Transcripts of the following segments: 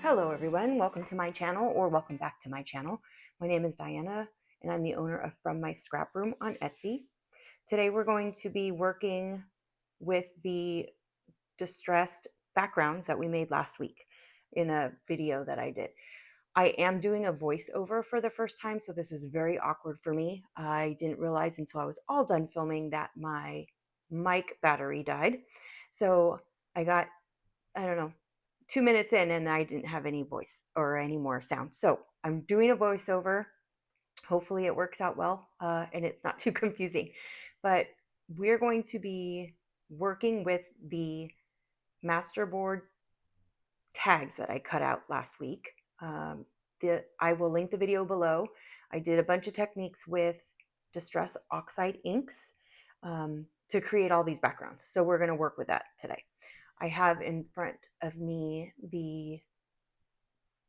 Hello everyone, welcome to my channel, or welcome back to my channel. My name is Diana and I'm the owner of From My Scrap Room on Etsy. Today we're going to be working with the distressed backgrounds that we made last week in a video that I did. I am doing a voiceover for the first time, so this is very awkward for me. I didn't realize until I was all done filming that my mic battery died. So I got, I don't know, 2 minutes in and I didn't have any voice or any more sound. So I'm doing a voiceover. Hopefully it works out well and it's not too confusing. But we're going to be working with the masterboard tags that I cut out last week. I will link the video below. I did a bunch of techniques with Distress Oxide inks to create all these backgrounds. So we're going to work with that today. I have in front of me the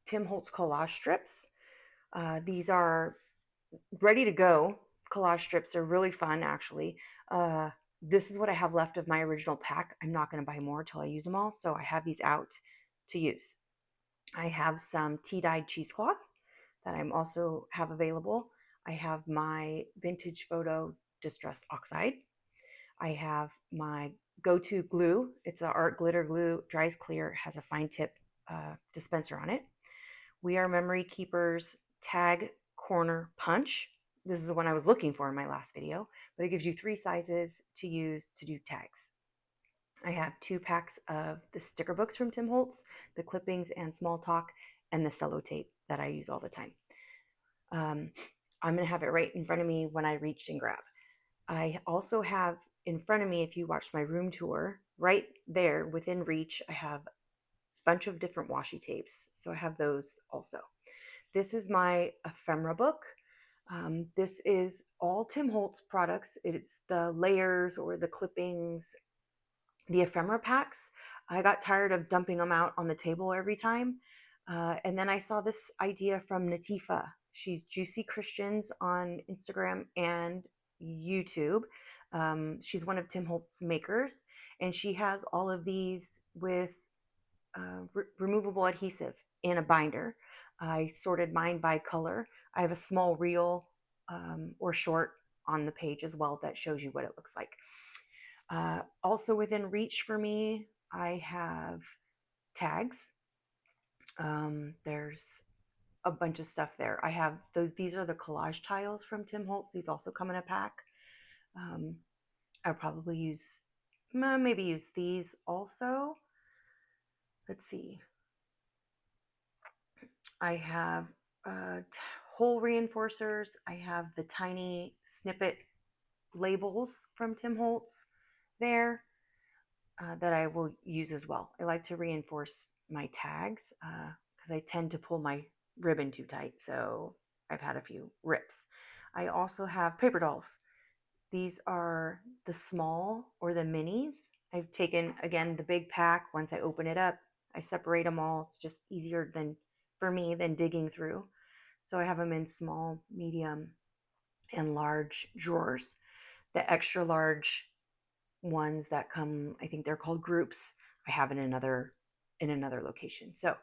Tim Holtz collage strips. These are ready to go. Collage strips are really fun, actually. This is what I have left of my original pack. I'm not going to buy more till I use them all, so I have these out to use. I have some tea-dyed cheesecloth that I'm also have available. I have my vintage photo Distress Oxide. I have my go-to glue. It's an art glitter glue, dries clear, has a fine tip dispenser on it. We Are Memory Keepers Tag Corner Punch. This is the one I was looking for in my last video, but it gives you 3 sizes to use to do tags. I have 2 packs of the sticker books from Tim Holtz, the clippings and small talk, and the cello tape that I use all the time. I'm going to have it right in front of me when I reach and grab. I also have in front of me, if you watched my room tour, right there within reach, I have a bunch of different washi tapes. So I have those also. This is my ephemera book. This is all Tim Holtz products. It's the layers or the clippings, the ephemera packs. I got tired of dumping them out on the table every time. And then I saw this idea from Natifa. She's Juicy Christians on Instagram and YouTube. She's one of Tim Holtz's makers, and she has all of these with removable adhesive in a binder. I sorted mine by color. I have a small reel or short on the page as well that shows you what it looks like. Also within reach for me, I have tags. There's a bunch of stuff there. I have those. These are the collage tiles from Tim Holtz. These also come in a pack. I'll probably maybe use these also. Let's see. I have hole reinforcers. I have the tiny Snippet labels from Tim Holtz there that I will use as well. I like to reinforce my tags because I tend to pull my ribbon too tight, so I've had a few rips. I also have paper dolls. These are the small or the minis. I've taken, again, the big pack. Once I open it up, I separate them all. It's just easier for me than digging through. So I have them in small, medium, and large drawers. The extra large ones that come, I think they're called groups, I have in another location. So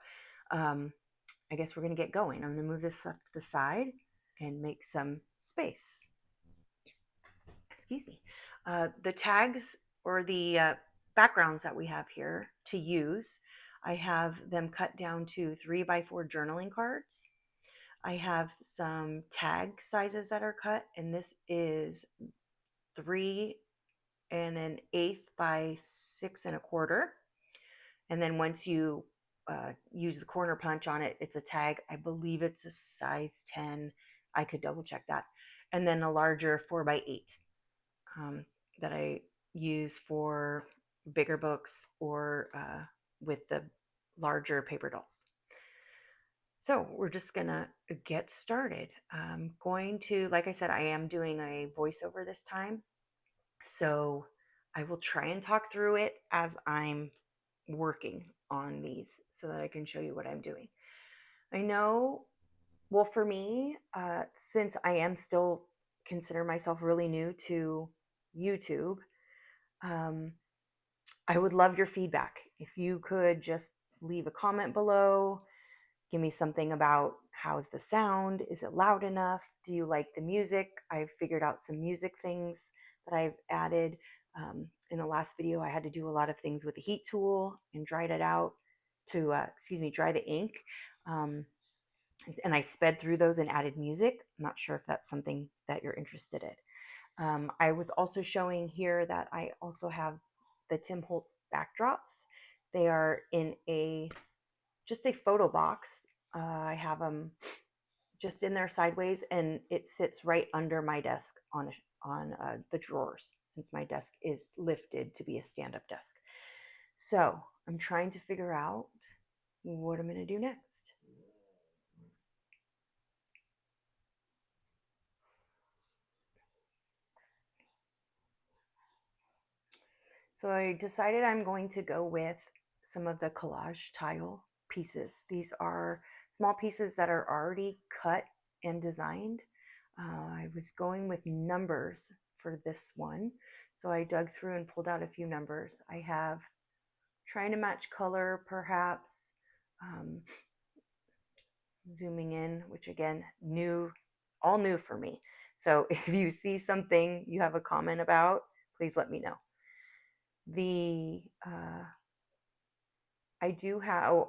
I guess we're going to get going. I'm going to move this up to the side and make some space. Excuse me. The tags or the backgrounds that we have here to use, I have them cut down to 3x4 journaling cards. I have some tag sizes that are cut, and this is 3 1/8 by 6 1/4. And then once you use the corner punch on it, it's a tag. I believe it's a size 10. I could double check that. And then a larger 4x8 that I use for bigger books or with the larger paper dolls. So we're just gonna get started. I'm going to, like I said, I am doing a voiceover this time. So I will try and talk through it as I'm working on these so that I can show you what I'm doing. I know, well, for me, since I am still consider myself really new to YouTube, I would love your feedback. If you could just leave a comment below, Give me something about how's the sound? Is it loud enough? Do you like the music? I've figured out some music things that I've added. In the last video, I had to do a lot of things with the heat tool and dried it out to, dry the ink. And I sped through those and added music. I'm not sure if that's something that you're interested in. I was also showing here that I also have the Tim Holtz backdrops. They are in just a photo box. I have them just in there sideways, and it sits right under my desk on the drawers, since my desk is lifted to be a stand-up desk. So I'm trying to figure out what I'm going to do next. So I decided I'm going to go with some of the collage tile pieces. These are small pieces that are already cut and designed. I was going with numbers for this one, so I dug through and pulled out a few numbers. I have trying to match color, perhaps, zooming in, which again, all new for me. So if you see something you have a comment about, please let me know.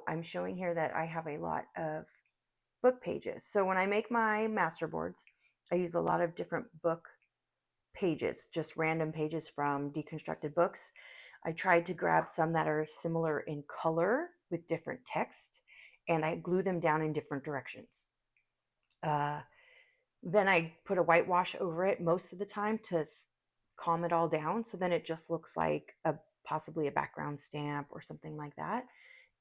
I'm showing here that I have a lot of book pages. So when I make my master boards, I use a lot of different book pages, just random pages from deconstructed books. I tried to grab some that are similar in color with different text, and I glue them down in different directions. Then I put a whitewash over it most of the time to calm it all down. So then it just looks like possibly a background stamp or something like that.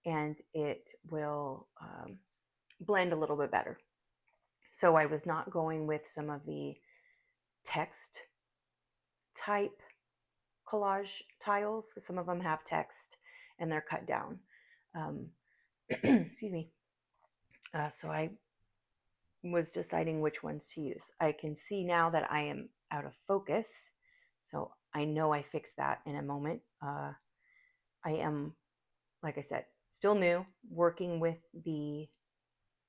And it will blend a little bit better. So I was not going with some of the text type collage tiles, because some of them have text and they're cut down. Excuse me. So I was deciding which ones to use. I can see now that I am out of focus, so I know I fixed that in a moment. I am, like I said, still new, working with the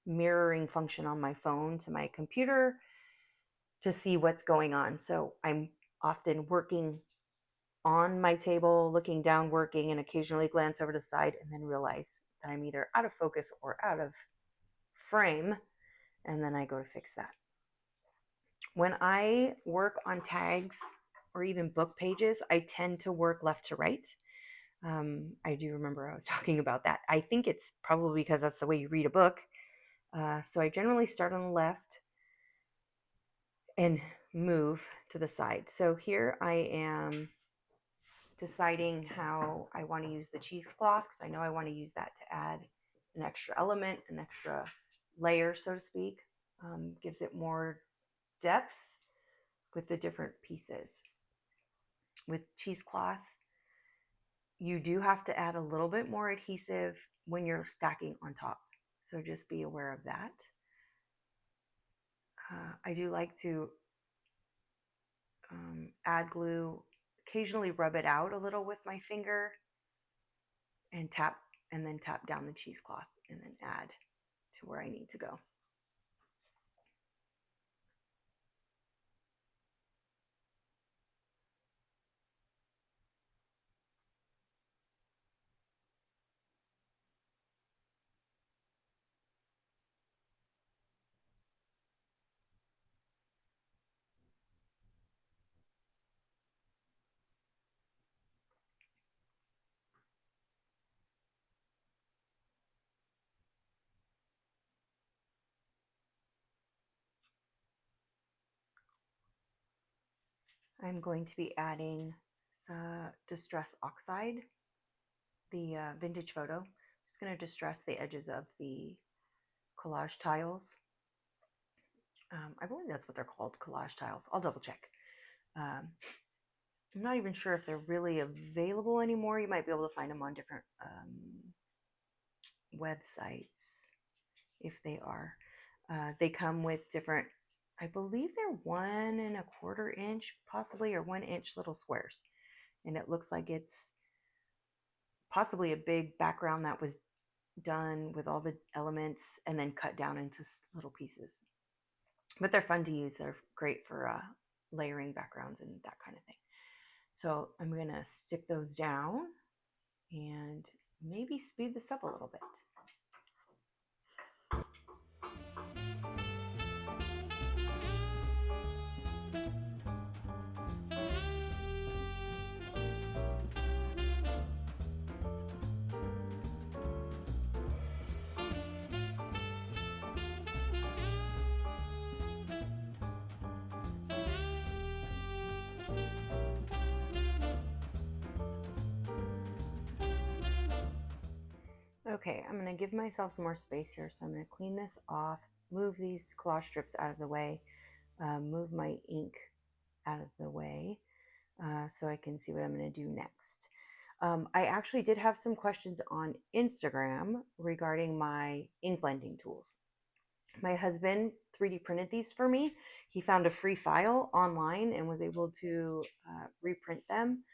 mirroring function on my phone to my computer to see what's going on. So I'm often working on my table, looking down, working, and occasionally glance over to the side and then realize that I'm either out of focus or out of frame, and then I go to fix that. When I work on tags or even book pages, I tend to work left to right. I do remember I was talking about that. I think it's probably because that's the way you read a book. So I generally start on the left and move to the side. So here I am deciding how I want to use the cheesecloth, because I know I want to use that to add an extra element, an extra layer, so to speak. Gives it more depth with the different pieces. With cheesecloth, you do have to add a little bit more adhesive when you're stacking on top. So just be aware of that. I do like to add glue, occasionally rub it out a little with my finger and then tap down the cheesecloth and then add to where I need to go. I'm going to be adding Distress Oxide, the vintage photo. Just going to distress the edges of the collage tiles. I believe that's what they're called, collage tiles. I'll double check. I'm not even sure if they're really available anymore. You might be able to find them on different websites if they are. They come with different, I believe they're 1¼ inch, possibly, or 1 inch little squares. And it looks like it's possibly a big background that was done with all the elements and then cut down into little pieces. But they're fun to use. They're great for layering backgrounds and that kind of thing. So I'm going to stick those down and maybe speed this up a little bit. Okay, I'm going to give myself some more space here, so I'm going to clean this off, move these collage strips out of the way, move my ink out of the way so I can see what I'm going to do next. I actually did have some questions on Instagram regarding my ink blending tools. My husband 3D printed these for me. He found a free file online and was able to reprint them.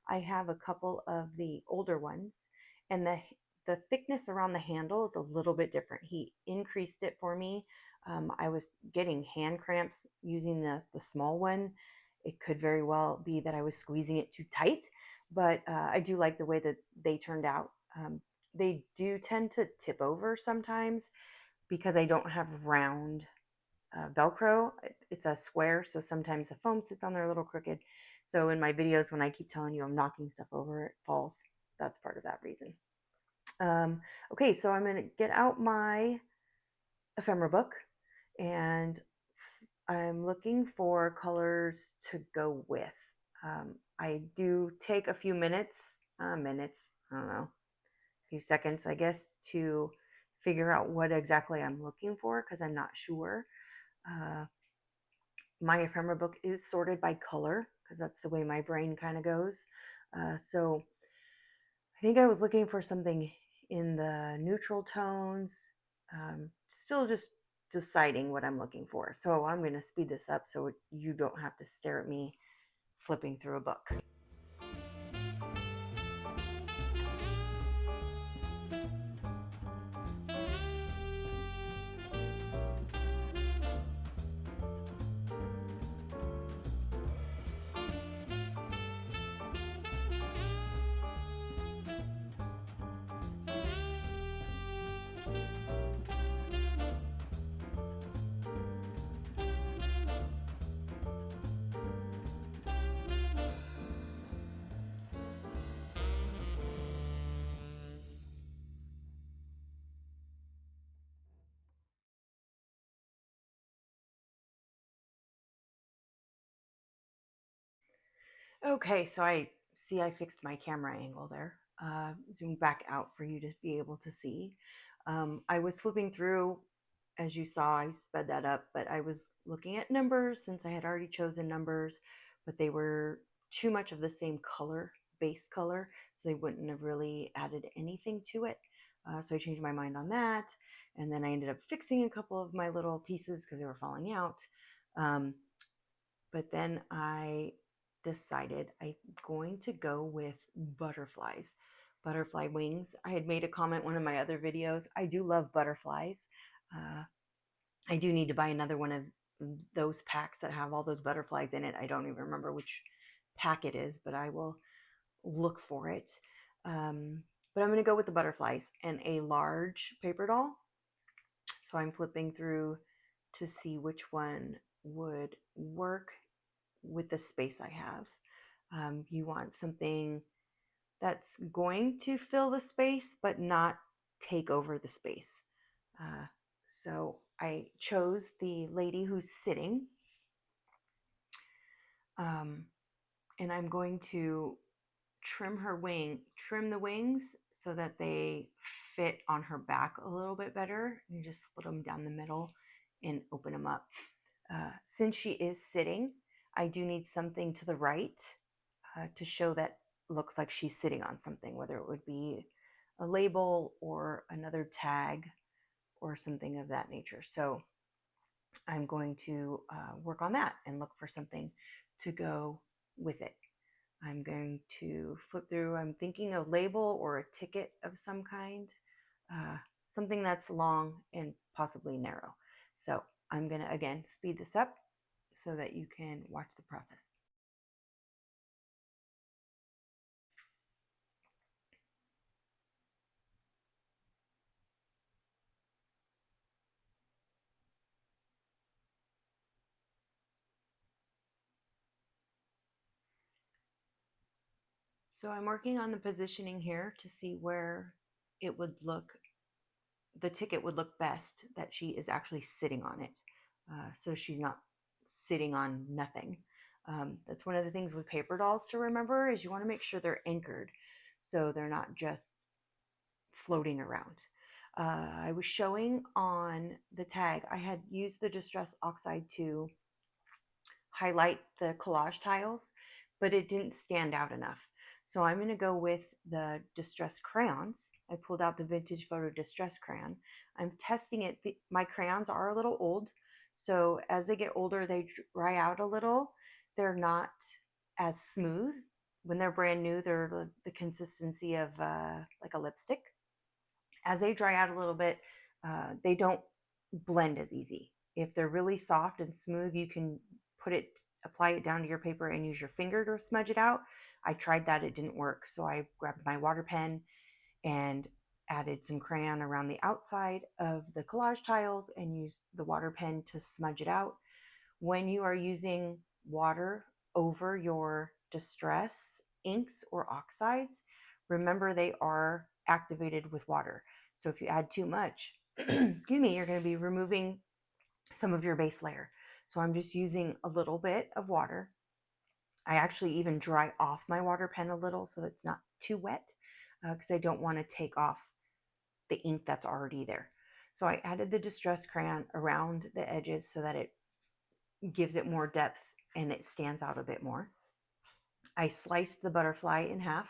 I have a couple of the older ones, and the thickness around the handle is a little bit different. He increased it for me. I was getting hand cramps using the small one. It could very well be that I was squeezing it too tight, but I do like the way that they turned out. They do tend to tip over sometimes because I don't have round Velcro. It's a square, so sometimes the foam sits on there a little crooked. So in my videos, when I keep telling you I'm knocking stuff over, it falls. That's part of that reason. Okay, so I'm going to get out my ephemera book, and I'm looking for colors to go with. I do take a few minutes, I don't know, a few seconds, I guess, to figure out what exactly I'm looking for because I'm not sure. My ephemera book is sorted by color because that's the way my brain kind of goes. So I think I was looking for something in the neutral tones, still just deciding what I'm looking for. So I'm going to speed this up so you don't have to stare at me flipping through a book. Okay, so I see I fixed my camera angle there. Zoom back out for you to be able to see. I was flipping through, as you saw, I sped that up, but I was looking at numbers since I had already chosen numbers, but they were too much of the same color, base color, so they wouldn't have really added anything to it. So I changed my mind on that, and then I ended up fixing a couple of my little pieces because they were falling out. But then I decided I'm going to go with butterflies, butterfly wings. I had made a comment in one of my other videos. I do love butterflies. I do need to buy another one of those packs that have all those butterflies in it. I don't even remember which pack it is, but I will look for it. But I'm going to go with the butterflies and a large paper doll. So I'm flipping through to see which one would work with the space I have. You want something that's going to fill the space, but not take over the space. So I chose the lady who's sitting. And I'm going to trim the wings so that they fit on her back a little bit better. You just split them down the middle and open them up. Since she is sitting, I do need something to the right to show that looks like she's sitting on something, whether it would be a label or another tag or something of that nature. So I'm going to work on that and look for something to go with it. I'm going to flip through. I'm thinking a label or a ticket of some kind. something that's long and possibly narrow. So I'm going to, again, speed this up so that you can watch the process. So I'm working on the positioning here to see where it would look, the ticket would look best that she is actually sitting on it. So she's not sitting on nothing. That's one of the things with paper dolls to remember is you want to make sure they're anchored so they're not just floating around. I was showing on the tag, I had used the Distress Oxide to highlight the collage tiles, but it didn't stand out enough. So I'm going to go with the Distress Crayons. I pulled out the Vintage Photo Distress Crayon. I'm testing it. My crayons are a little old, so as they get older, they dry out a little. They're not as smooth. When they're brand new, they're the consistency of like a lipstick. As they dry out a little bit, they don't blend as easy. If they're really soft and smooth, you can apply it down to your paper and use your finger to smudge it out. I tried that, it didn't work. So I grabbed my water pen and added some crayon around the outside of the collage tiles and used the water pen to smudge it out. When you are using water over your distress inks or oxides, remember they are activated with water. So if you add too much, excuse me, you're going to be removing some of your base layer. So I'm just using a little bit of water. I actually even dry off my water pen a little so it's not too wet because I don't want to take off the ink that's already there. So I added the distress crayon around the edges so that it gives it more depth and it stands out a bit more. I sliced the butterfly in half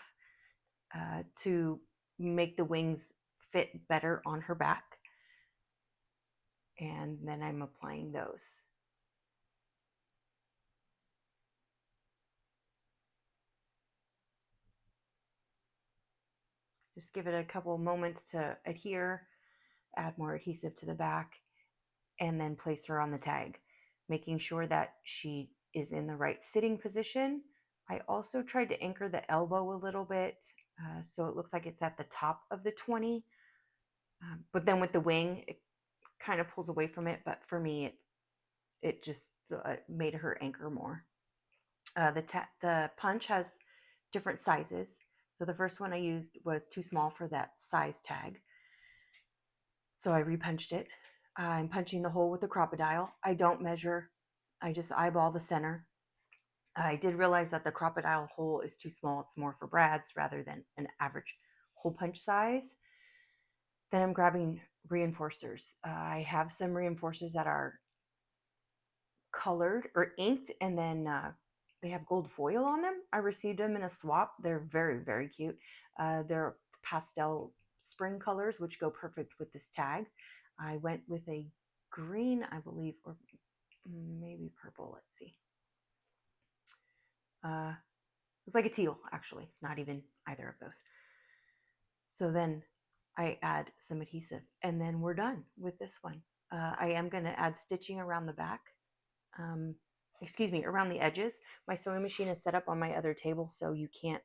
to make the wings fit better on her back. And then I'm applying those. Just give it a couple moments to adhere, add more adhesive to the back, and then place her on the tag, making sure that she is in the right sitting position. I also tried to anchor the elbow a little bit so it looks like it's at the top of the 20. But then with the wing, it kind of pulls away from it. But for me, it just made her anchor more. The punch has different sizes. So the first one I used was too small for that size tag. So I repunched it. I'm punching the hole with the crocodile. I don't measure. I just eyeball the center. I did realize that the crocodile hole is too small. It's more for brads rather than an average hole punch size. Then I'm grabbing reinforcers. I have some reinforcers that are colored or inked, and then they have gold foil on them. I received them in a swap. They're very, very cute. They're pastel spring colors, which go perfect with this tag. I went with a green, I believe, or maybe purple. Let's see. It was like a teal, actually, not even either of those. So then I add some adhesive, and then we're done with this one. I am going to add stitching around the back. Around the edges. My sewing machine is set up on my other table, so you can't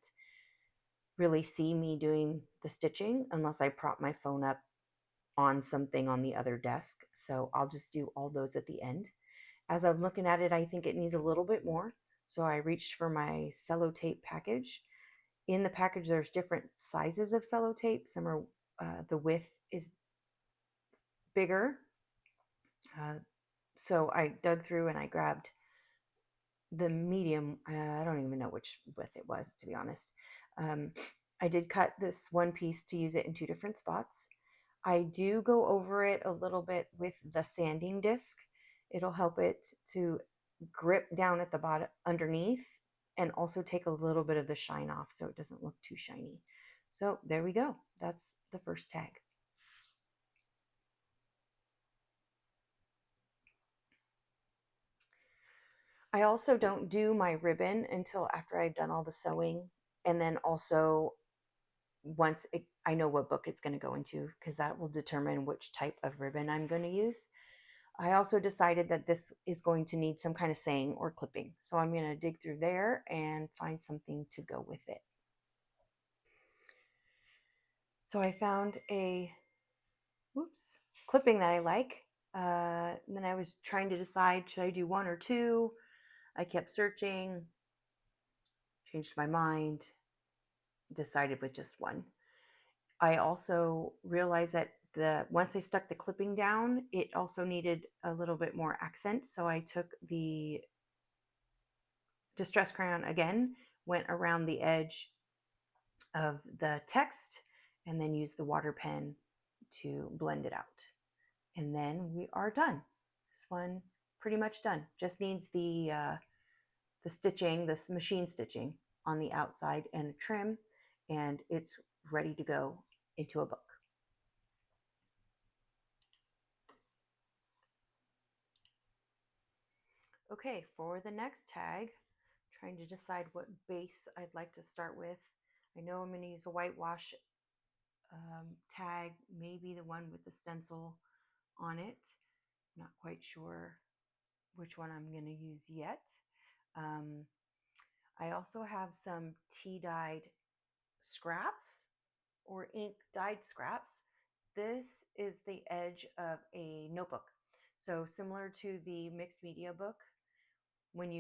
really see me doing the stitching unless I prop my phone up on something on the other desk. So I'll just do all those at the end. As I'm looking at it, I think it needs a little bit more. So I reached for my cello tape package. In the package, there's different sizes of cello tape. Some are, the width is bigger. So I dug through and I grabbed the medium. I don't even know which width it was, to be honest. I did cut this one piece to use it in two different spots. I do go over it a little bit with the sanding disc. It'll help it to grip down at the bottom underneath and also take a little bit of the shine off so it doesn't look too shiny. So there we go. That's the first tag. I also don't do my ribbon until after I've done all the sewing, and then also once I know what book it's going to go into because that will determine which type of ribbon I'm going to use. I also decided that this is going to need some kind of saying or clipping. So I'm going to dig through there and find something to go with it. So I found a clipping that I like. And then I was trying to decide, should I do one or two? I kept searching, changed my mind, decided with just one. I also realized that once I stuck the clipping down, it also needed a little bit more accent. So I took the distress crayon again, went around the edge of the text, and then used the water pen to blend it out. And then we are done. This one pretty much done. Just needs the stitching, this machine stitching on the outside and a trim, and it's ready to go into a book. Okay, for the next tag, trying to decide what base I'd like to start with. I know I'm going to use a whitewash tag, maybe the one with the stencil on it. Not quite sure which one I'm going to use yet. I also have some tea dyed scraps or ink dyed scraps. This is the edge of a notebook. So similar to the mixed media book, when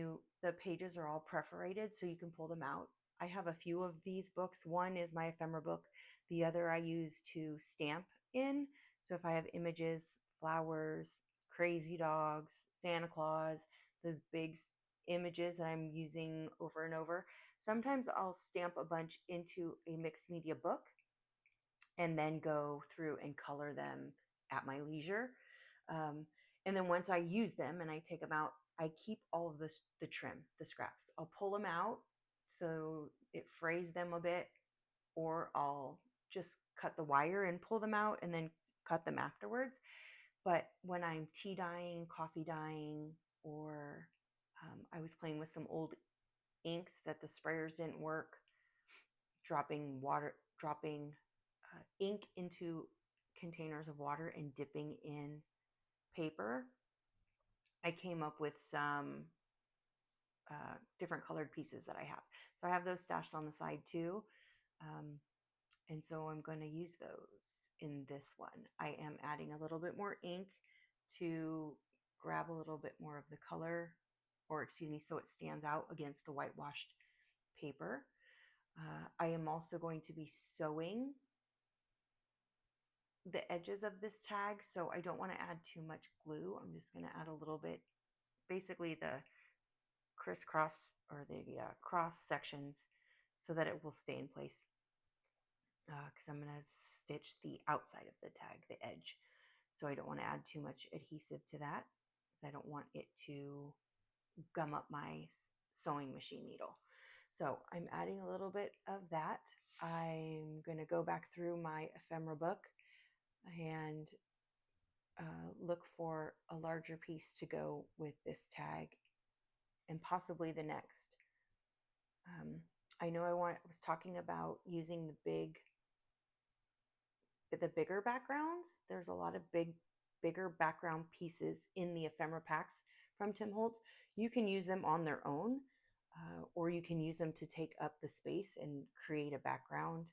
the pages are all perforated so you can pull them out. I have a few of these books. One is my ephemera book. The other I use to stamp in. So if I have images, flowers, crazy dogs, Santa Claus, those big images that I'm using over and over, sometimes I'll stamp a bunch into a mixed media book and then go through and color them at my leisure. And then once I use them and I take them out, I keep all of the trim, the scraps. I'll pull them out so it frays them a bit, or I'll just cut the wire and pull them out and then cut them afterwards. But when I'm tea dyeing, coffee dyeing, or I was playing with some old inks that the sprayers didn't work, dropping ink into containers of water and dipping in paper, I came up with some different colored pieces that I have. So I have those stashed on the side too. And so I'm going to use those in this one. I am adding a little bit more ink to grab a little bit more of the color, or excuse me, so it stands out against the whitewashed paper. I am also going to be sewing the edges of this tag, so I don't want to add too much glue. I'm just going to add a little bit, basically the crisscross or the cross sections, so that it will stay in place, because I'm going to stitch the outside of the tag, the edge. So I don't want to add too much adhesive to that, because I don't want it to gum up my sewing machine needle. So I'm adding a little bit of that. I'm going to go back through my ephemera book and look for a larger piece to go with this tag and possibly the next. I know I was talking about using the bigger backgrounds. There's a lot of bigger background pieces in the ephemera packs from Tim Holtz. You can use them on their own, or you can use them to take up the space and create a background,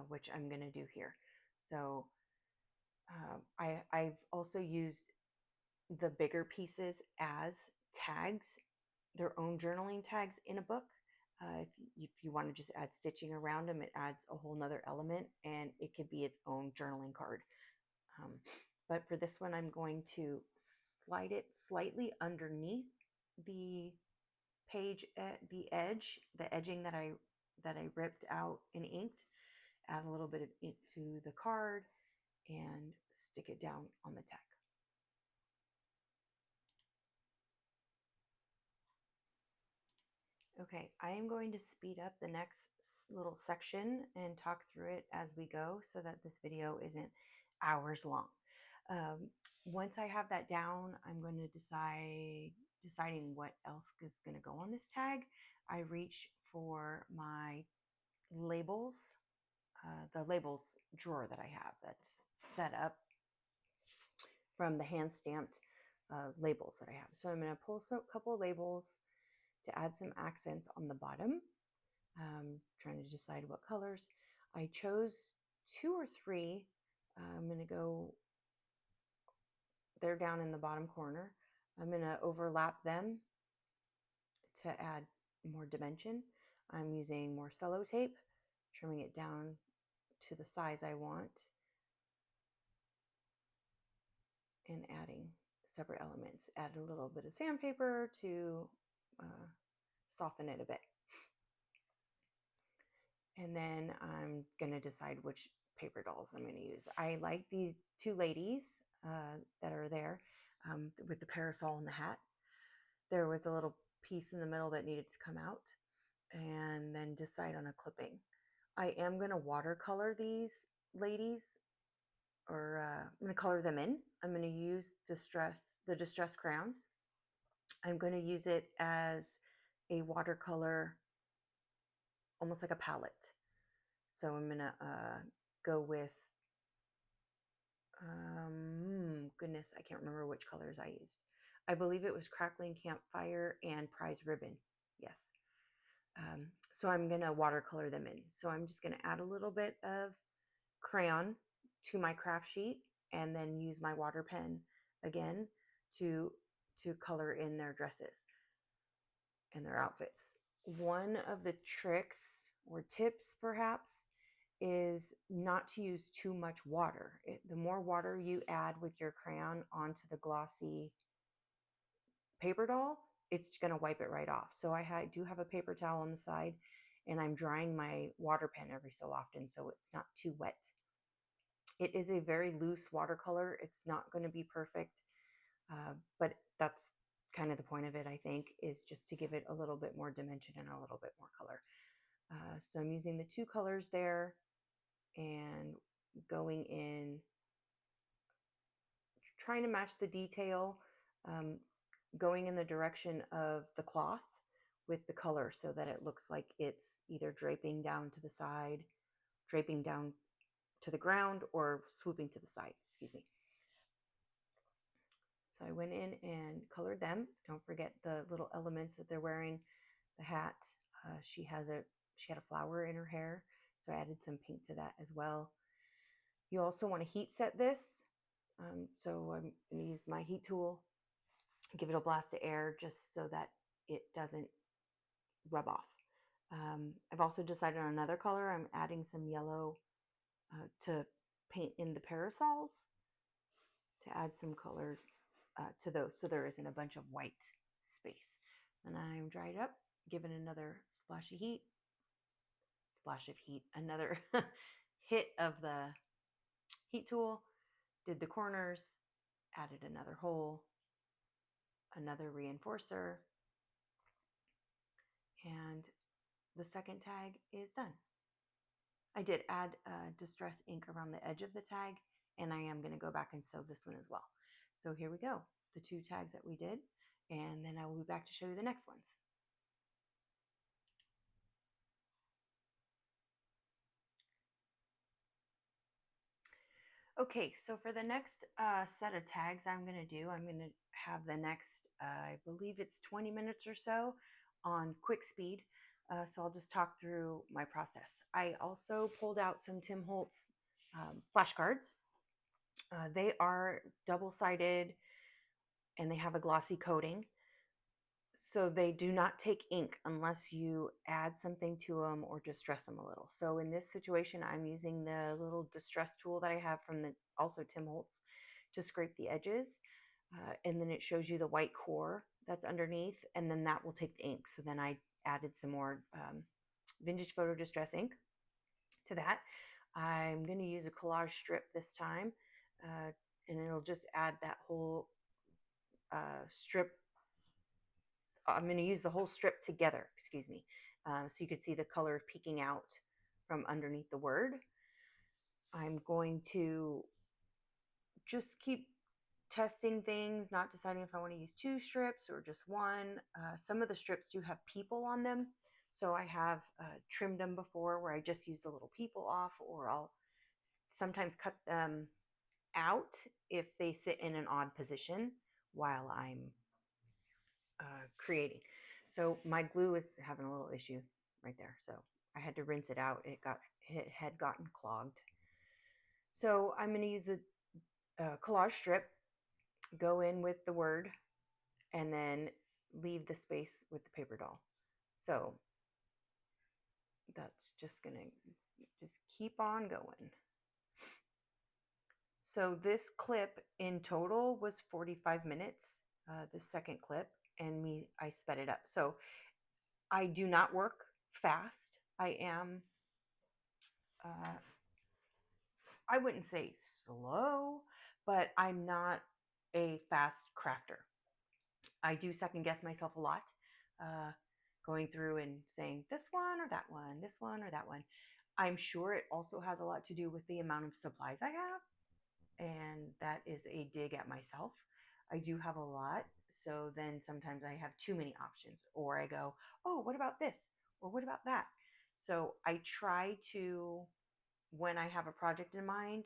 which I'm going to do here. So I've also used the bigger pieces as tags, their own journaling tags in a book. If you want to just add stitching around them, it adds a whole nother element, and it could be its own journaling card. But for this one, I'm going to slide it slightly underneath the page at the edge, the edging that I ripped out and inked, add a little bit of ink to the card, and stick it down on the tag. Okay, I am going to speed up the next little section and talk through it as we go so that this video isn't hours long. Once I have that down, I'm going to deciding what else is going to go on this tag. I reach for my labels. the labels drawer that I have that's set up from the hand stamped labels that I have. So I'm going to pull a couple labels to add some accents on the bottom. Trying to decide what colors. I chose 2 or 3. I'm going to go, they're down in the bottom corner. I'm going to overlap them to add more dimension. I'm using more cello tape, trimming it down to the size I want, and adding separate elements. Add a little bit of sandpaper to soften it a bit. And then I'm going to decide which paper dolls I'm going to use. I like these 2 ladies that are there with the parasol and the hat. There was a little piece in the middle that needed to come out, and then decide on a clipping. I am going to watercolor these ladies, or I'm going to color them in. I'm going to use the distress crayons. I'm going to use it as a watercolor, almost like a palette. So I'm going to go with, goodness, I can't remember which colors I used. I believe it was Crackling Campfire and Prize Ribbon. Yes. So I'm going to watercolor them in. So I'm just going to add a little bit of crayon to my craft sheet and then use my water pen again to color in their dresses and their outfits. One of the tricks or tips perhaps is not to use too much water. The more water you add with your crayon onto the glossy paper doll, it's going to wipe it right off. So I do have a paper towel on the side, and I'm drying my water pen every so often so it's not too wet. It is a very loose watercolor. It's not going to be perfect, but that's kind of the point of it, I think, is just to give it a little bit more dimension and a little bit more color. So I'm using the 2 colors there and going in, trying to match the detail, going in the direction of the cloth with the color so that it looks like it's either draping down to the side, draping down to the ground, or swooping to the side, excuse me. So I went in and colored them. Don't forget the little elements that they're wearing. The hat, she had a flower in her hair, so I added some pink to that as well. You also want to heat set this. So I'm going to use my heat tool, give it a blast of air just so that it doesn't rub off. I've also decided on another color. I'm adding some yellow to paint in the parasols to add some color to those so there isn't a bunch of white space. And I'm dried up, give it another splash of heat, another hit of the heat tool, did the corners, added another hole, another reinforcer, and the second tag is done. I did add distress ink around the edge of the tag, and I am going to go back and sew this one as well. So here we go, the 2 tags that we did, and then I will be back to show you the next ones. Okay, so for the next set of tags I'm going to have the next, I believe it's 20 minutes or so on quick speed. So I'll just talk through my process. I also pulled out some Tim Holtz flashcards. They are double-sided and they have a glossy coating. So they do not take ink unless you add something to them or distress them a little. So in this situation, I'm using the little distress tool that I have from also Tim Holtz to scrape the edges. And then it shows you the white core that's underneath, and then that will take the ink. So then I added some more vintage photo distress ink to that. I'm going to use a collage strip this time, and it'll just add that whole strip. I'm going to use the whole strip together, excuse me, so you could see the color peeking out from underneath the word. I'm going to just keep testing things, not deciding if I want to use 2 strips or just 1. Some of the strips do have people on them, So I have trimmed them before where I just use the little people off, or I'll sometimes cut them out if they sit in an odd position while I'm creating. So my glue is having a little issue right there. So I had to rinse it out. It had gotten clogged. So I'm going to use the collage strip, go in with the word, and then leave the space with the paper doll. So that's just going to just keep on going. So this clip in total was 45 minutes, the second clip, and I sped it up. So I do not work fast. I wouldn't say slow, but I'm not a fast crafter. I do second guess myself a lot, uh, going through and saying this one or that one, this one or that one. I'm sure it also has a lot to do with the amount of supplies I have, and that is a dig at myself. I do have a lot, so then sometimes I have too many options, or I go, oh, what about this? Or what about that? So I try to, when I have a project in mind,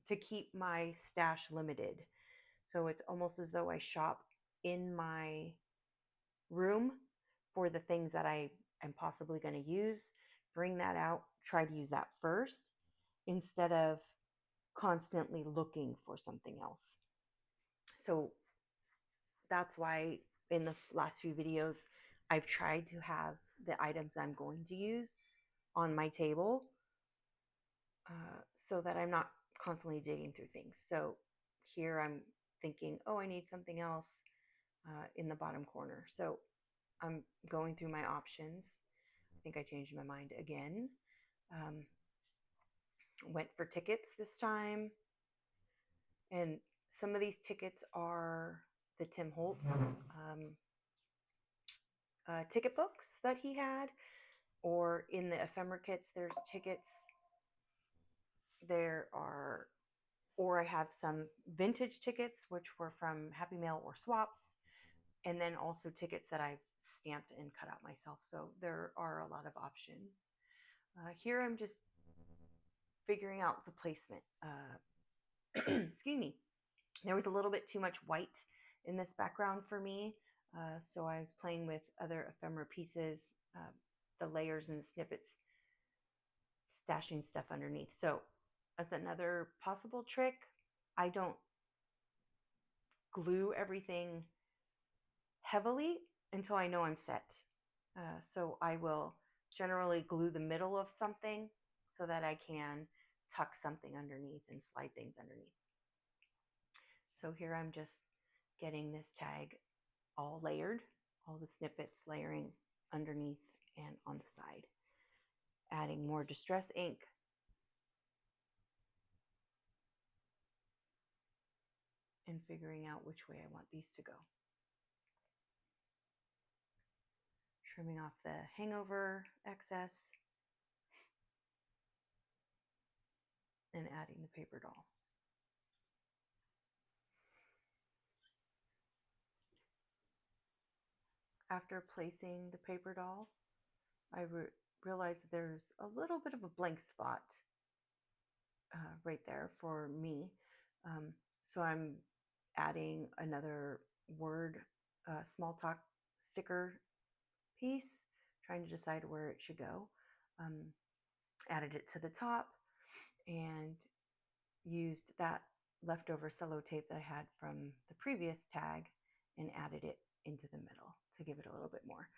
to keep my stash limited. So it's almost as though I shop in my room for the things that I am possibly going to use, bring that out, try to use that first instead of constantly looking for something else. So that's why in the last few videos, I've tried to have the items I'm going to use on my table, so that I'm not constantly digging through things. So here I'm thinking, oh, I need something else in the bottom corner. So I'm going through my options. I think I changed my mind again. Um, Went for tickets this time. And some of these tickets are the Tim Holtz ticket books that he had, or in the ephemera kits, there's tickets. There are, or I have some vintage tickets, which were from Happy Mail or Swaps, and then also tickets that I've stamped and cut out myself. So there are a lot of options. Here I'm just figuring out the placement. Excuse me. There was a little bit too much white in this background for me, so I was playing with other ephemera pieces, the layers and the snippets, stashing stuff underneath. So that's another possible trick. I don't glue everything heavily until I know I'm set. So I will generally glue the middle of something so that I can tuck something underneath and slide things underneath. So here I'm just getting this tag all layered, all the snippets layering underneath and on the side. Adding more distress ink. And figuring out which way I want these to go. Trimming off the hangover excess and adding the paper doll. After placing the paper doll, I realized that there's a little bit of a blank spot right there for me. So I'm adding another word small talk sticker piece, trying to decide where it should go. Added it to the top and used that leftover cello tape that I had from the previous tag and added it into the middle to give it a little bit more.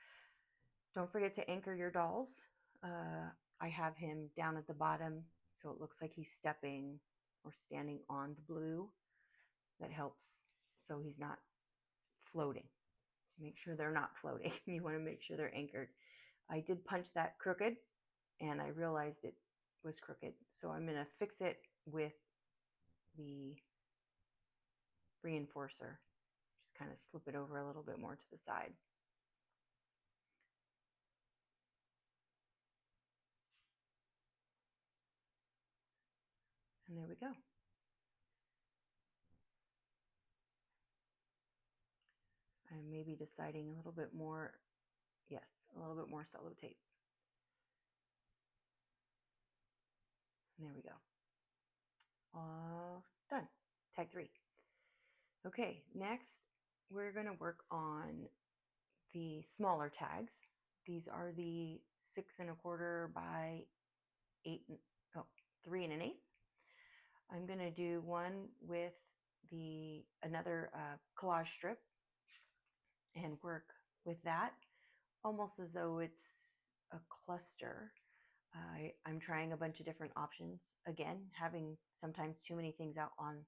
Don't forget to anchor your dolls. I have him down at the bottom so it looks like he's stepping or standing on the blue. That helps so he's not floating. Make sure they're not floating. You want to make sure they're anchored. I did punch that crooked and I realized it was crooked. So I'm going to fix it with the reinforcer. Just kind of slip it over a little bit more to the side. And there we go. I may be deciding a little bit more Yes, a little bit more cello tape. And there we go. Done. Tag 3. Okay, next we're going to work on the smaller tags. These are the 6 1/4 by 3 1/8. I'm going to do one with another collage strip and work with that almost as though it's a cluster. I'm trying a bunch of different options. Again, having sometimes too many things out on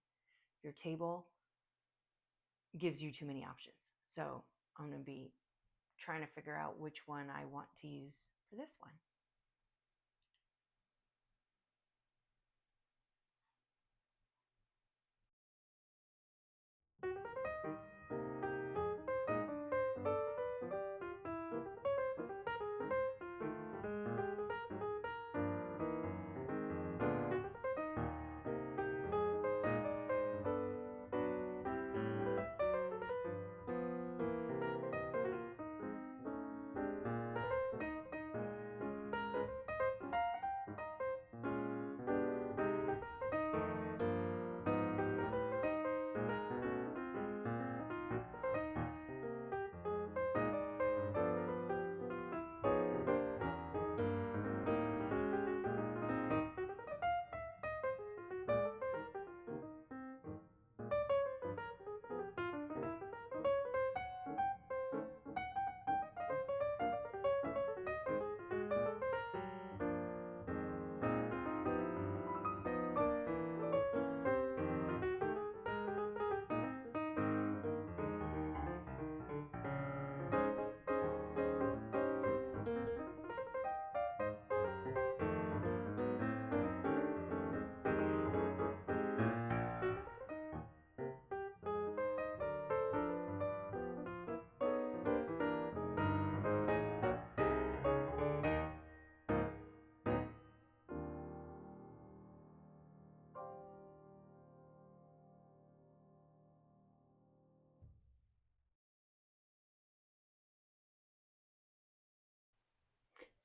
your table gives you too many options. So I'm going to be trying to figure out which one I want to use for this one.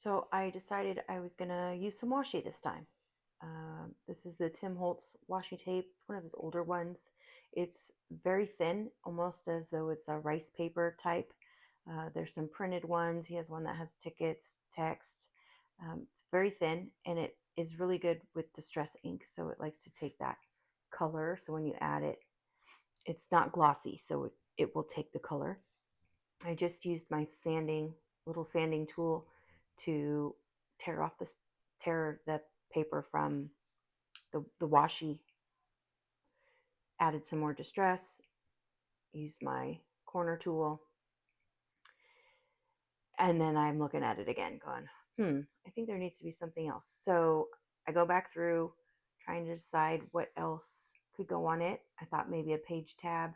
So I decided I was going to use some washi this time. This is the Tim Holtz washi tape. It's one of his older ones. It's very thin, almost as though it's a rice paper type. There's some printed ones. He has one that has tickets, text. It's very thin, and it is really good with distress ink, so it likes to take that color. So when you add it, it's not glossy, so it will take the color. I just used my little sanding tool to tear the paper from the washi. Added some more distress, used my corner tool, and then I'm looking at it again going, I think there needs to be something else. So I go back through trying to decide what else could go on it. I thought maybe a page tab.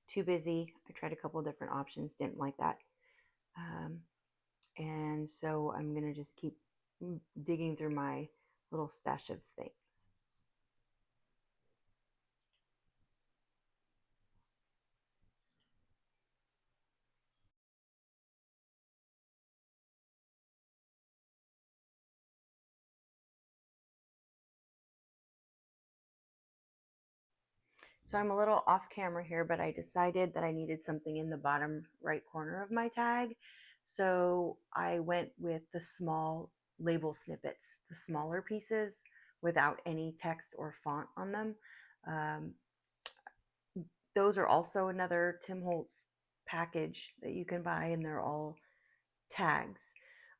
Too busy. I tried a couple of different options, didn't like that. And so I'm going to just keep digging through my little stash of things. So I'm a little off camera here, but I decided that I needed something in the bottom right corner of my tag. So I went with the small label snippets, the smaller pieces without any text or font on them. Um, those are also another Tim Holtz package that you can buy, and they're all tags.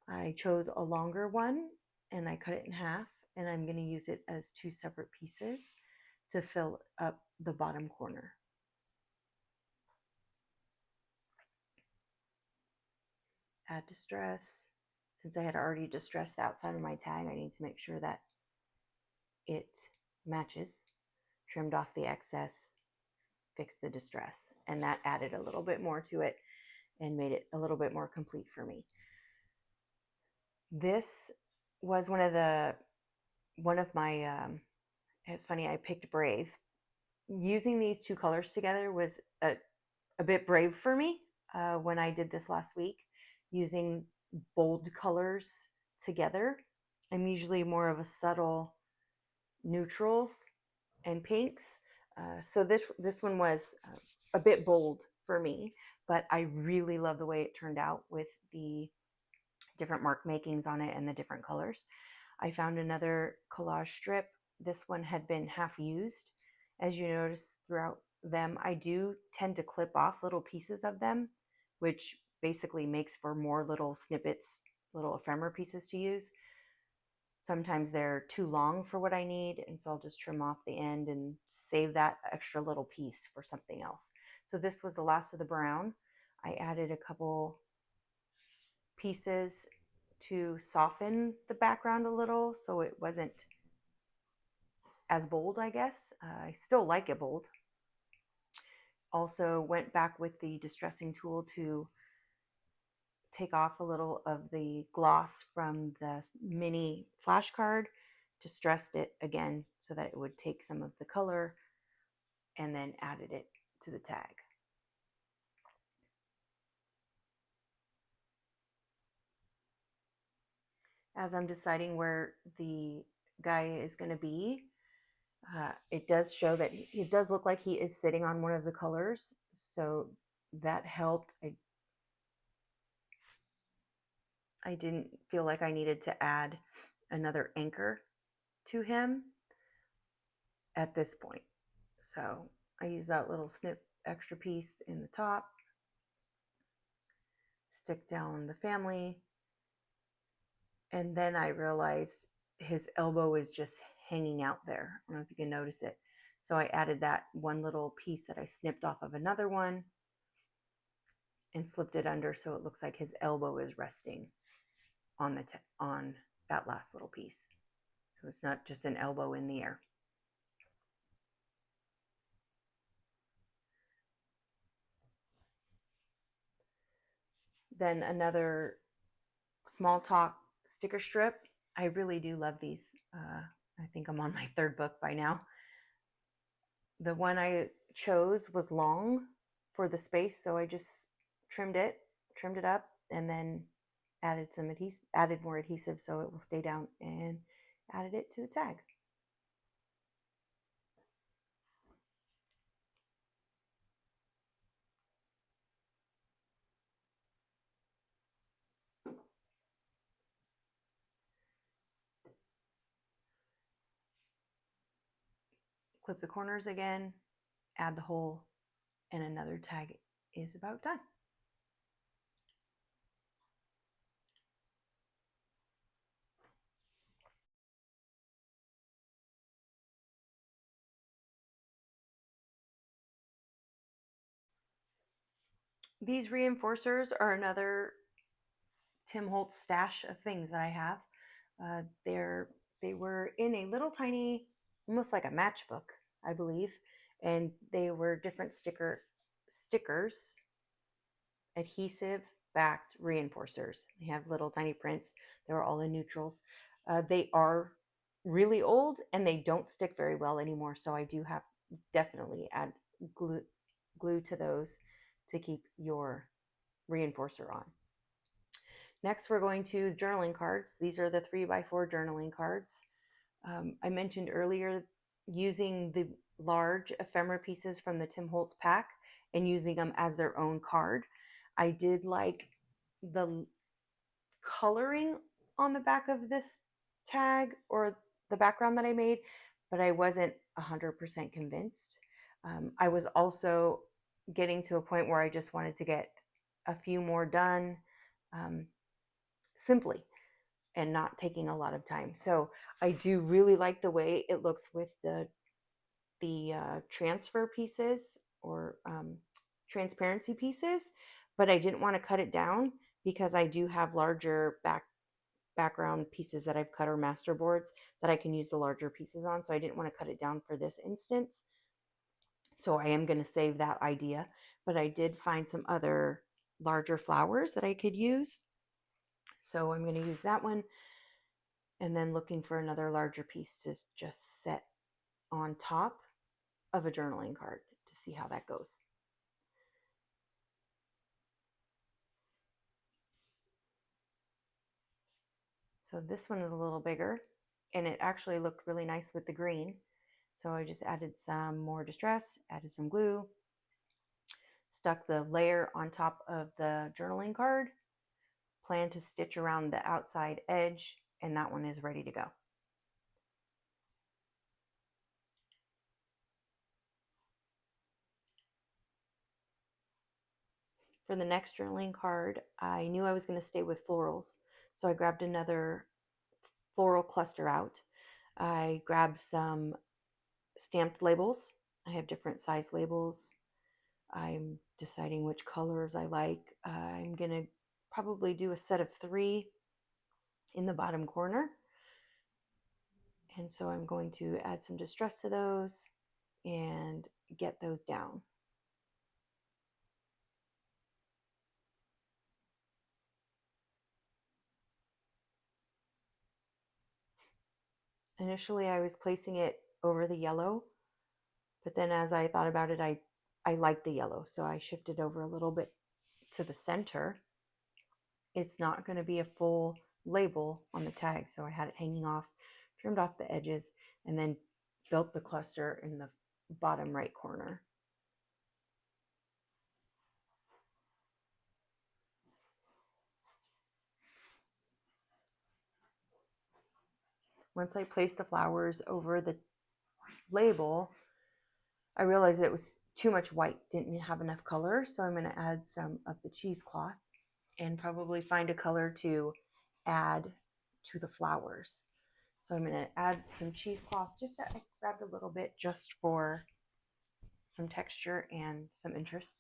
I chose a longer one and I cut it in half, and I'm going to use it as 2 separate pieces to fill up the bottom corner. Add distress. Since I had already distressed the outside of my tag, I need to make sure that it matches. Trimmed off the excess, fixed the distress, and that added a little bit more to it and made it a little bit more complete for me. This was one of my it's funny, I picked Brave. Using these 2 colors together was a bit brave for me when I did this last week. using bold colors together. I'm usually more of a subtle neutrals and pinks. So this one was a bit bold for me, but I really love the way it turned out with the different mark makings on it and the different colors. I found another collage strip. This one had been half used. As you notice throughout them, I do tend to clip off little pieces of them, which basically makes for more little snippets, little ephemera pieces to use. Sometimes they're too long for what I need, and so I'll just trim off the end and save that extra little piece for something else. So this was the last of the brown. I added a couple pieces to soften the background a little so it wasn't as bold, I guess. I still like it bold. Also went back with the distressing tool to take off a little of the gloss from the mini flashcard, distressed it again so that it would take some of the color, and then added it to the tag. As I'm deciding where the guy is going to be, it does show that it does look like he is sitting on one of the colors, so that helped. I didn't feel like I needed to add another anchor to him at this point. So I use that little snip extra piece in the top, stick down the family, and then I realized his elbow is just hanging out there. I don't know if you can notice it. So I added that one little piece that I snipped off of another one and slipped it under so it looks like his elbow is resting on the on that last little piece. So it's not just an elbow in the air. Then another small talk sticker strip. I really do love these. I think I'm on my third book by now. The one I chose was long for the space, so I just trimmed it up, and then added some adhesive, added more adhesive so it will stay down, and added it to the tag. Clip the corners again, add the hole, and another tag is about done. These reinforcers are another Tim Holtz stash of things that I have. They were in a little tiny, almost like a matchbook, I believe, and they were different stickers, adhesive backed reinforcers. They have little tiny prints. They were all in neutrals. They are really old and they don't stick very well anymore, so I do have definitely add glue to those to keep your reinforcer on. Next, we're going to journaling cards. These are the 3x4 journaling cards. I mentioned earlier using the large ephemera pieces from the Tim Holtz pack and using them as their own card. I did like the coloring on the back of this tag or the background that I made, but I wasn't 100% convinced. I was also getting to a point where I just wanted to get a few more done simply and not taking a lot of time. So I do really like the way it looks with the transfer pieces or transparency pieces, but I didn't want to cut it down because I do have larger background pieces that I've cut or master boards that I can use the larger pieces on. So I didn't want to cut it down for this instance. So I am going to save that idea, but I did find some other larger flowers that I could use. So I'm going to use that one, and then looking for another larger piece to just set on top of a journaling card to see how that goes. So this one is a little bigger, and it actually looked really nice with the green. So I just added some more distress, added some glue, stuck the layer on top of the journaling card, plan to stitch around the outside edge, and that one is ready to go. For the next journaling card, I knew I was going to stay with florals, so I grabbed another floral cluster out. I grabbed some stamped labels. I have different size labels. I'm deciding which colors I like. I'm going to probably do a set of 3 in the bottom corner. And so I'm going to add some distress to those and get those down. Initially, I was placing it over the yellow, but then as I thought about it, I liked the yellow, so I shifted over a little bit to the center. It's not going to be a full label on the tag, so I had it hanging off, trimmed off the edges, and then built the cluster in the bottom right corner. Once I placed the flowers over the label, I realized it was too much white, didn't have enough color, so I'm going to add some of the cheesecloth and probably find a color to add to the flowers. So I'm going to add some cheesecloth, just I grabbed a little bit just for some texture and some interest.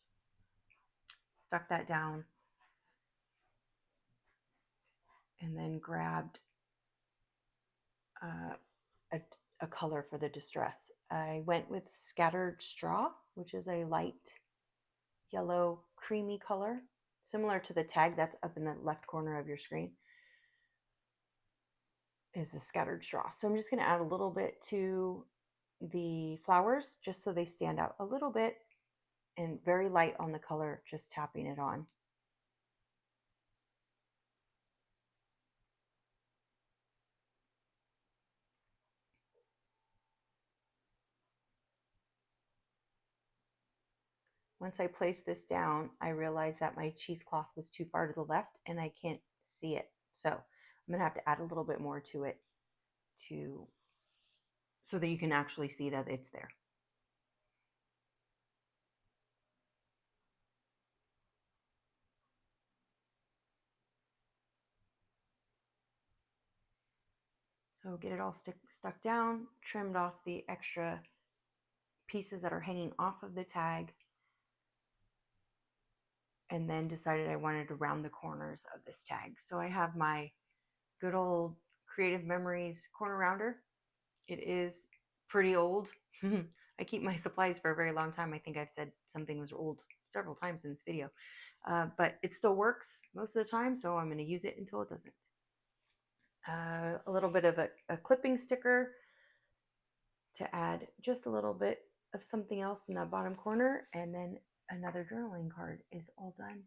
Stuck that down and then grabbed a color for the distress. I went with Scattered Straw, which is a light yellow creamy color, similar to the tag that's up in the left corner of your screen is the Scattered Straw. So I'm just going to add a little bit to the flowers just so they stand out a little bit, and very light on the color, just tapping it on. Once I place this down, I realized that my cheesecloth was too far to the left and I can't see it. So I'm going to have to add a little bit more to it so that you can actually see that it's there. So get it all stuck down, trimmed off the extra pieces that are hanging off of the tag, and then decided I wanted to round the corners of this tag. So I have my good old Creative Memories corner rounder. It is pretty old. I keep my supplies for a very long time. I think I've said something was old several times in this video, but it still works most of the time, so I'm going to use it until it doesn't. A little bit of a clipping sticker to add just a little bit of something else in that bottom corner, and then another journaling card is all done.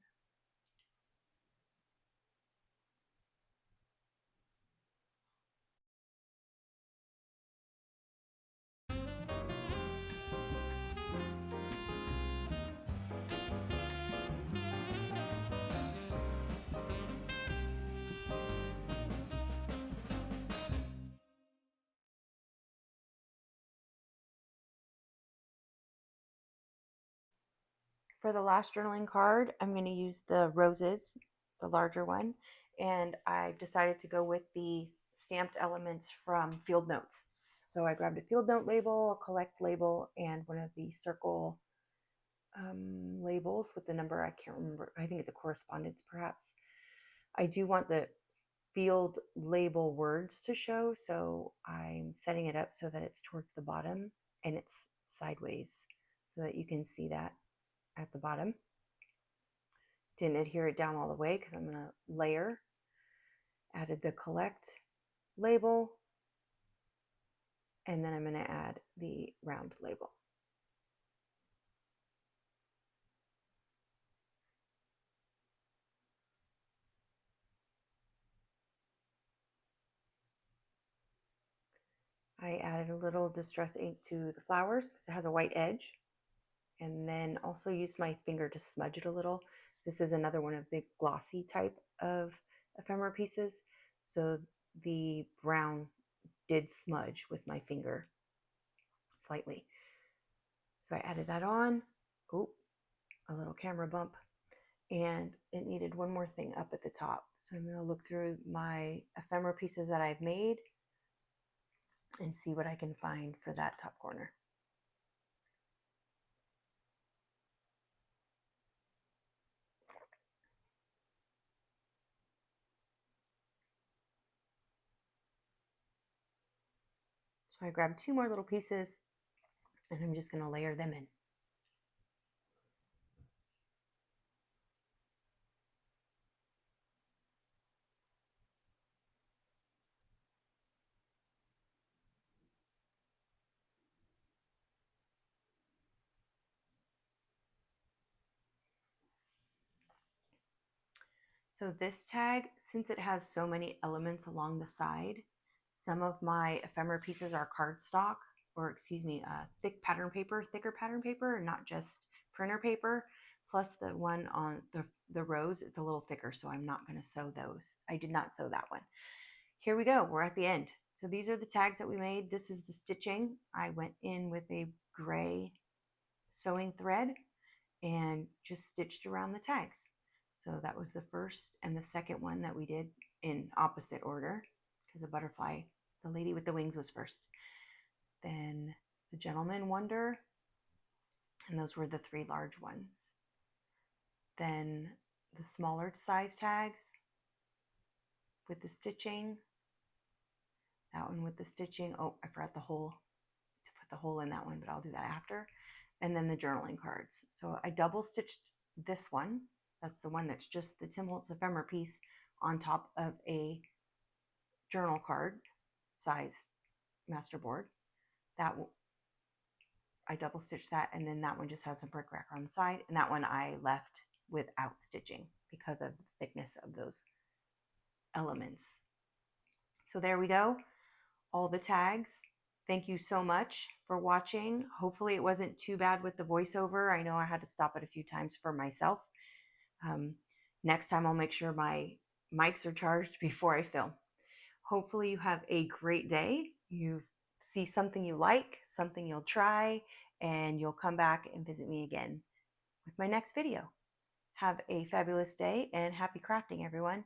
For the last journaling card, I'm going to use the roses, the larger one, and I've decided to go with the stamped elements from Field Notes. So I grabbed a Field Note label, a Collect label, and one of the circle labels with the number. I can't remember. I think it's a correspondence, perhaps. I do want the field label words to show, so I'm setting it up so that it's towards the bottom and it's sideways so that you can see that at the bottom. Didn't adhere it down all the way because I'm going to layer. Added the Collect label, and then I'm going to add the round label. I added a little distress ink to the flowers because it has a white edge, and then also used my finger to smudge it a little. This is another one of the glossy type of ephemera pieces, so the brown did smudge with my finger slightly. So I added that on. Oh, a little camera bump. And it needed one more thing up at the top. So I'm going to look through my ephemera pieces that I've made and see what I can find for that top corner. So I grabbed two more little pieces and I'm just going to layer them in. So this tag, since it has so many elements along the side, some of my ephemera pieces are cardstock, or excuse me, thicker pattern paper, not just printer paper. Plus the one on the rows, it's a little thicker, so I'm not going to sew those. I did not sew that one. Here we go, we're at the end. So these are the tags that we made. This is the stitching. I went in with a gray sewing thread and just stitched around the tags. So that was the first and the second one that we did in opposite order, because the butterfly, the lady with the wings, was first. Then the gentleman wonder, and those were the three large ones. Then the smaller size tags with the stitching. That one with the stitching. Oh, I forgot the hole, to put the hole in that one, but I'll do that after. And then the journaling cards. So I double stitched this one. That's the one that's just the Tim Holtz ephemera piece on top of a journal card size masterboard. That I double stitched that, and then that one just has some bric-a-brac on the side, and that one I left without stitching because of the thickness of those elements. So there we go, all the tags. Thank you so much for watching. Hopefully it wasn't too bad with the voiceover. I know I had to stop it a few times for myself. Next time I'll make sure my mics are charged before I film. Hopefully you have a great day. You see something you like, something you'll try, and you'll come back and visit me again with my next video. Have a fabulous day and happy crafting, everyone.